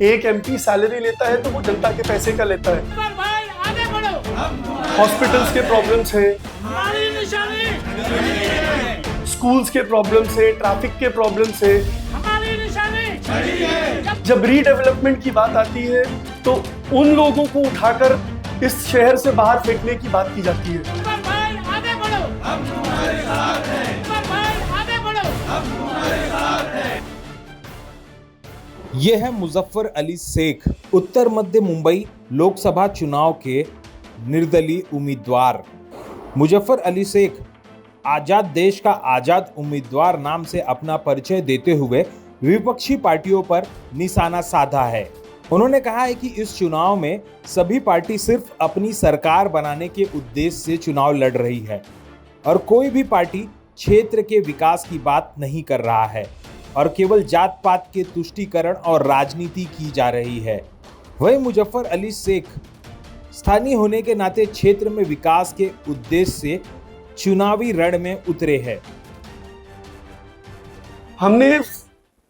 एक MP salary लेता है तो वो जनता के पैसे का लेता है। भाई आगे बढ़ो। हॉस्पिटल्स के प्रॉब्लम्स हैं, हमारी निशानी, स्कूल्स के प्रॉब्लम्स हैं, ट्रैफिक के प्रॉब्लम्स हैं। हमारी निशानी। जब रीडेवलपमेंट की बात आती है तो उन लोगों को उठाकर इस शहर से बाहर फेंकने की बात की जाती है। भाई आगे बढ़ो। हम तुम्हारे साथ हैं। भाई आगे बढ़ो। हम तुम्हारे साथ हैं। ये है मुजफ्फर अली शेख, उत्तर मध्य मुंबई लोकसभा चुनाव के निर्दलीय उम्मीदवार। मुजफ्फर अली शेख आजाद देश का आजाद उम्मीदवार नाम से अपना परिचय देते हुए विपक्षी पार्टियों पर निशाना साधा है। उन्होंने कहा है कि इस चुनाव में सभी पार्टी सिर्फ अपनी सरकार बनाने के उद्देश्य से चुनाव लड़ रही है और कोई भी पार्टी क्षेत्र के विकास की बात नहीं कर रहा है और केवल जात पात के तुष्टीकरण और राजनीति की जा रही है। वहीं मुजफ्फर अली शेख स्थानीय होने के नाते क्षेत्र में विकास के उद्देश्य से चुनावी रण में उतरे हैं। हमने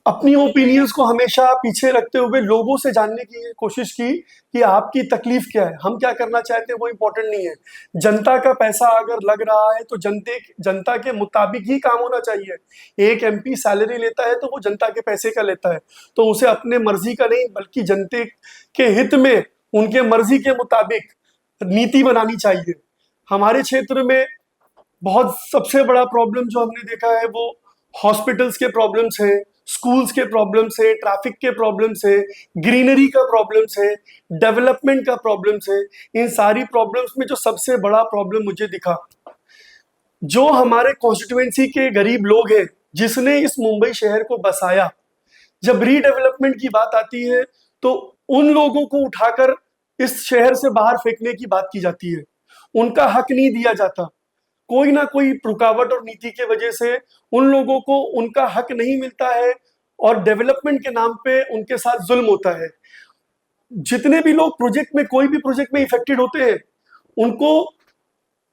अपनी ओपिनियंस को हमेशा पीछे रखते हुए लोगों से जानने की कोशिश की कि आपकी तकलीफ क्या है, हम क्या करना चाहते हैं वो इम्पोर्टेंट नहीं है। जनता का पैसा अगर लग रहा है तो जनता के मुताबिक ही काम होना चाहिए। एक एमपी सैलरी लेता है तो वो जनता के पैसे का लेता है, तो उसे अपने मर्जी का नहीं बल्कि जनता के हित में उनके मर्जी के मुताबिक नीति बनानी चाहिए। हमारे क्षेत्र में बहुत सबसे बड़ा प्रॉब्लम जो हमने देखा है वो हॉस्पिटल्स के प्रॉब्लम्स हैं, स्कूल्स के प्रॉब्लम्स है, ट्रैफिक के प्रॉब्लम्स है, ग्रीनरी का प्रॉब्लम्स है, डेवलपमेंट का प्रॉब्लम्स है। इन सारी प्रॉब्लम्स में जो सबसे बड़ा प्रॉब्लम मुझे दिखा, जो हमारे कॉन्स्टिट्यूएंसी के गरीब लोग हैं जिसने इस मुंबई शहर को बसाया, जब रीडेवलपमेंट की बात आती है तो उन लोगों को उठाकर इस शहर से बाहर फेंकने की बात की जाती है। उनका हक नहीं दिया जाता। कोई ना कोई रुकावट और नीति के वजह से उन लोगों को उनका हक नहीं मिलता है और डेवलपमेंट के नाम पे उनके साथ जुल्म होता है। जितने भी लोग प्रोजेक्ट में कोई भी प्रोजेक्ट में इफेक्टेड होते हैं उनको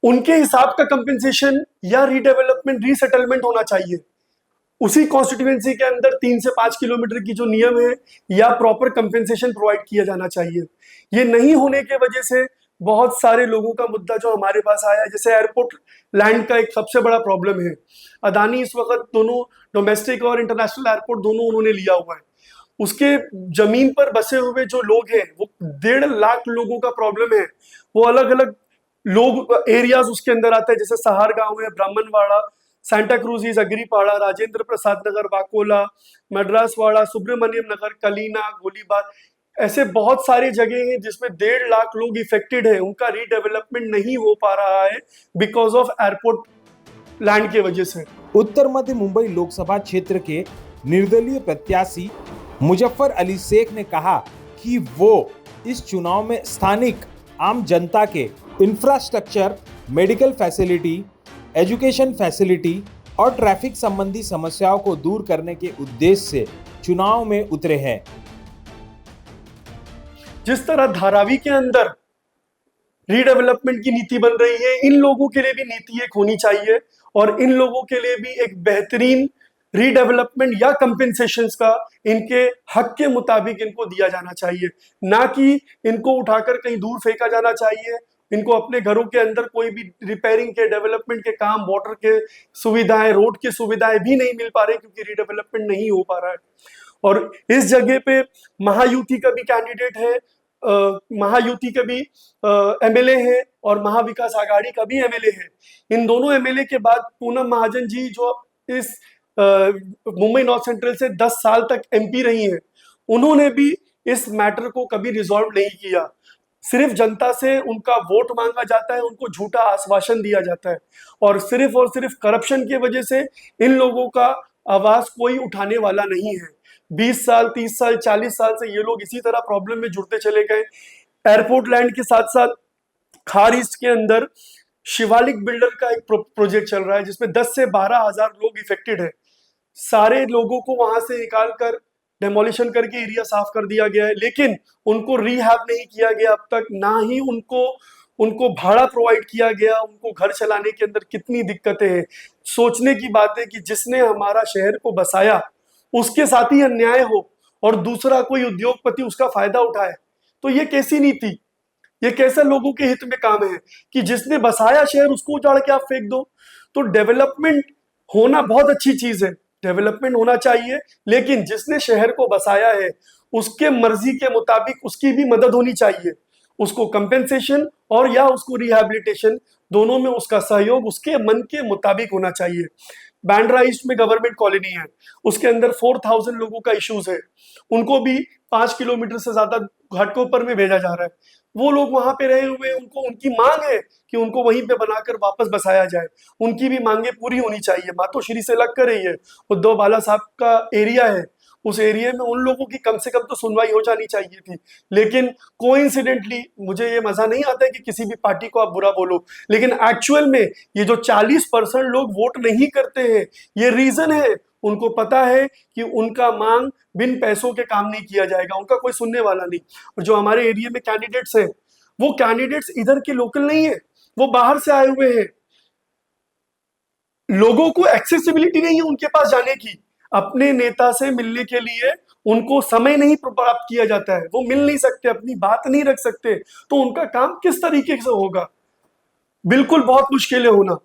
उनके हिसाब का कंपेंसेशन या रीडेवलपमेंट रीसेटलमेंट होना चाहिए। उसी कॉन्स्टिट्यूएंसी के अंदर 3 से 5 किलोमीटर की जो नियम है या प्रॉपर कंपेंसेशन प्रोवाइड किया जाना चाहिए। ये नहीं होने के वजह से बहुत सारे लोगों का मुद्दा जो हमारे पास आया है, जैसे एयरपोर्ट लैंड का एक सबसे बड़ा प्रॉब्लम है। अदानी इस वक्त दोनों डोमेस्टिक और इंटरनेशनल एयरपोर्ट दोनों उन्होंने लिया हुआ है। उसके जमीन पर बसे हुए जो लोग हैं वो 1.5 लाख लोगों का प्रॉब्लम है। वो अलग अलग लोग एरियाज उसके अंदर आते हैं, जैसे सहार गांव है, ब्राह्मणवाड़ा, सांता क्रूजीज, अग्रीपाड़ा, राजेंद्र प्रसाद नगर, वाकोला, मद्रासवाड़ा, सुब्रमण्यम नगर, कलीना, गोलीबार, ऐसे बहुत सारी जगह हैं जिसमें 1.5 लाख लोग इफेक्टेड हैं। उनका रीडेवलपमेंट नहीं हो पा रहा है बिकॉज ऑफ एयरपोर्ट लैंड के वजह से। उत्तर मध्य मुंबई लोकसभा क्षेत्र के निर्दलीय प्रत्याशी मुजफ्फर अली शेख ने कहा कि वो इस चुनाव में स्थानिक आम जनता के infrastructure, medical facility, education facility और ट्रैफिक संबंधी समस्याओं को दूर करने के उद्देश्य से चुनाव में उतरे हैं। जिस तरह धारावी के अंदर रीडेवलपमेंट की नीति बन रही है, इन लोगों के लिए भी नीति एक होनी चाहिए और इन लोगों के लिए भी एक बेहतरीन रीडेवलपमेंट या कंपेंसेशंस का इनके हक के मुताबिक इनको दिया जाना चाहिए, ना कि इनको उठाकर कहीं दूर फेंका जाना चाहिए। इनको अपने घरों के अंदर कोई भी रिपेयरिंग के, डेवलपमेंट के काम, वाटर के सुविधाएं, रोड की सुविधाएं भी नहीं मिल पा रही क्योंकि रीडेवलपमेंट नहीं हो पा रहा है। और इस जगह पे महायुति का भी कैंडिडेट है, महायुति का भी एमएलए है और महाविकास आघाड़ी का भी एमएलए है। इन दोनों एमएलए के बाद पूनम महाजन जी जो इस मुंबई नॉर्थ सेंट्रल से 10 साल तक एमपी रही हैं, उन्होंने भी इस मैटर को कभी रिजॉल्व नहीं किया। सिर्फ जनता से उनका वोट मांगा जाता है, उनको झूठा आश्वासन दिया जाता है और सिर्फ करप्शन की वजह से इन लोगों का आवाज कोई उठाने वाला नहीं है। 20 साल, 30 साल, 40 साल से ये लोग इसी तरह प्रॉब्लम में जुड़ते चले गए। एयरपोर्ट लैंड के साथ साथ खार ईस्ट के अंदर शिवालिक बिल्डर का एक प्रोजेक्ट चल रहा है जिसमें 10 से 12 हजार लोग इफेक्टेड है। सारे लोगों को वहां से निकाल कर डेमोलिशन करके एरिया साफ कर दिया गया है, लेकिन उनको रिहैब नहीं किया गया अब तक, ना ही उनको भाड़ा प्रोवाइड किया गया। उनको घर चलाने के अंदर कितनी दिक्कतें हैं। सोचने की बात है कि जिसने हमारा शहर को बसाया उसके साथ ही अन्याय हो और दूसरा कोई उद्योगपति उसका फायदा उठाए, तो ये कैसी नीति, ये कैसे लोगों के हित में काम है कि जिसने बसाया शहर उसको उजाड़ के आप फेंक दो। तो डेवलपमेंट होना बहुत अच्छी चीज है, डेवलपमेंट होना चाहिए, लेकिन जिसने शहर को बसाया है उसके मर्जी के मुताबिक उसकी भी मदद होनी चाहिए, उसको कंपेंसेशन और या उसको रिहैबिलिटेशन, दोनों में उसका सहयोग उसके मन के मुताबिक होना चाहिए। बांद्रा ईस्ट में गवर्नमेंट कॉलोनी है, उसके अंदर 4000 लोगों का इश्यूज है, उनको भी 5 किलोमीटर से ज्यादा घाटकोपर में भेजा जा रहा है। वो लोग वहां पे रहे हुए, उनको उनकी मांग है कि उनको वहीं पे बनाकर वापस बसाया जाए, उनकी भी मांगे पूरी होनी चाहिए। मातोश्री से लग कर रही है, उद्धव बाला साहब का एरिया है, उस एरिया में उन लोगों की कम से कम तो सुनवाई हो जानी चाहिए थी। लेकिन कोइंसिडेंटली, मुझे ये मजा नहीं आता है कि किसी भी पार्टी को आप बुरा बोलो, लेकिन एक्चुअल में ये जो 40% लोग वोट नहीं करते हैं, ये रीजन है, उनको पता है कि उनका मांग बिन पैसों के काम नहीं किया जाएगा, उनका कोई सुनने वाला नहीं। और जो हमारे एरिया में कैंडिडेट्स हैं, वो कैंडिडेट्स इधर के लोकल नहीं है, वो बाहर से आए हुए हैं। लोगों को एक्सेसिबिलिटी नहीं है उनके पास जाने की, अपने नेता से मिलने के लिए उनको समय नहीं प्राप्त किया जाता है, वो मिल नहीं सकते, अपनी बात नहीं रख सकते, तो उनका काम किस तरीके से होगा? बिल्कुल बहुत मुश्किल है होना।